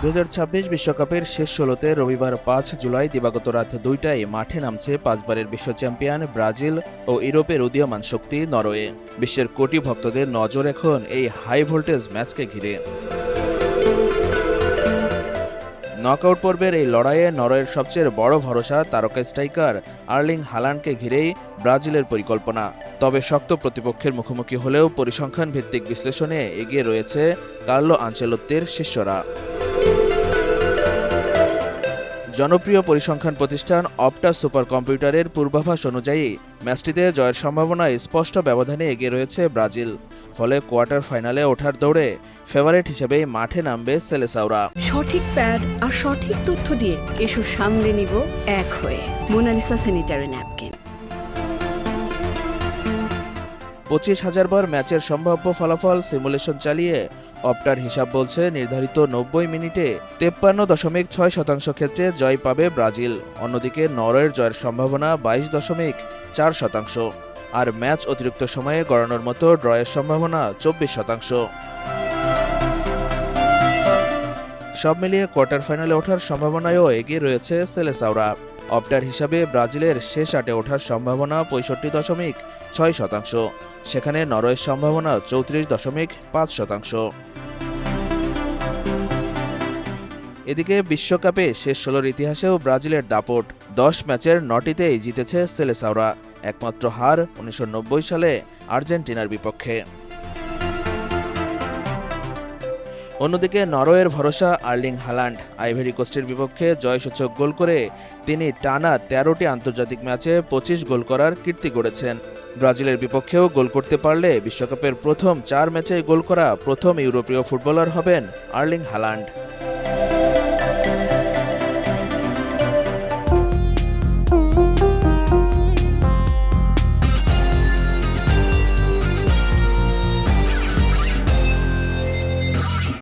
2026 বিশ্বকাপের শেষ 16তে রবিবার 5 জুলাই দিবাগত রাত 2টায় মাঠে নামছে পাঁচবারের বিশ্ব চ্যাম্পিয়ন ব্রাজিল ও ইউরোপের উদীয়মান শক্তি নরওয়ে। বিশ্বের কোটি ভক্তদের নজর এখন এই হাই ভোল্টেজ ম্যাচকে ঘিরে। নকআউট পর্বের এই লড়াইয়ে নরওয়ের সবচেয়ে বড় ভরসা তারকা স্ট্রাইকার আর্লিং হালান্ডকে ঘিরেই ব্রাজিলের পরিকল্পনা। তবে শক্ত প্রতিপক্ষের মুখোমুখি হলেও পরিসংখ্যান ভিত্তিক বিশ্লেষণে এগিয়ে রয়েছে কার্লো আনচেলোত্তির শিষ্যরা। জনপ্রিয় পরিসংখ্যান প্রতিষ্ঠান অপটা সুপার কম্পিউটারের পূর্বাভাস অনুযায়ী ম্যাচটিতে জয়ের সম্ভাবনায় স্পষ্ট ব্যবধানে এগিয়ে রয়েছে ব্রাজিল। ফলে কোয়ার্টার ফাইনালে ওঠার দৌড়ে ফেভারিট হিসেবেই মাঠে নামবে সেলেসাওরা। সঠিক প্যাড আর সঠিক তথ্য দিয়ে এসু সামলে নিব এক হয়ে। Mona Lisa sanitary napkin. 25,000 বার ম্যাচের সম্ভাব্য ফলাফল সিমুলেশন চালিয়ে অপটার হিসাব বলছে নির্ধারিত 90 মিনিটে 53.6% ক্ষেত্রে জয় পাবে ব্রাজিল। অন্যদিকে নরওয়ের জয়ের সম্ভাবনা 22.4%, আর ম্যাচ অতিরিক্ত সময়ে গড়ানোর মতো ড্রয়ের সম্ভাবনা 24%। সব মিলিয়ে কোয়ার্টার ফাইনালে ওঠার সম্ভাবনায়ও এগিয়ে রয়েছে সেলেসাওরা। অপটার হিসাবে ব্রাজিলের শেষ 8-এ ওঠার সম্ভাবনা 65.6%, সেখানে নরওয়ের সম্ভাবনা 34.5%। এদিকে বিশ্বকাপে শেষ 16-র ইতিহাসেও ব্রাজিলের দাপট 10 ম্যাচের 9টিতেই জিতেছে সেলেসাওরা, একমাত্র হার 1990 সালে আর্জেন্টিনার বিপক্ষে। অন্যদিকে নরওয়ের ভরসা আর্লিং হালান্ড। আইভরি কোস্টের বিপক্ষে জয়সূচক গোল করে তিনি টানা 13টি আন্তর্জাতিক ম্যাচে 25 গোল করার কীর্তি গড়েছেন। ব্রাজিলের বিপক্ষেও গোল করতে পারলে বিশ্বকাপের প্রথম 4 ম্যাচে গোল করা প্রথম ইউরোপীয় ফুটবলার হবেন আর্লিং হালান্ড।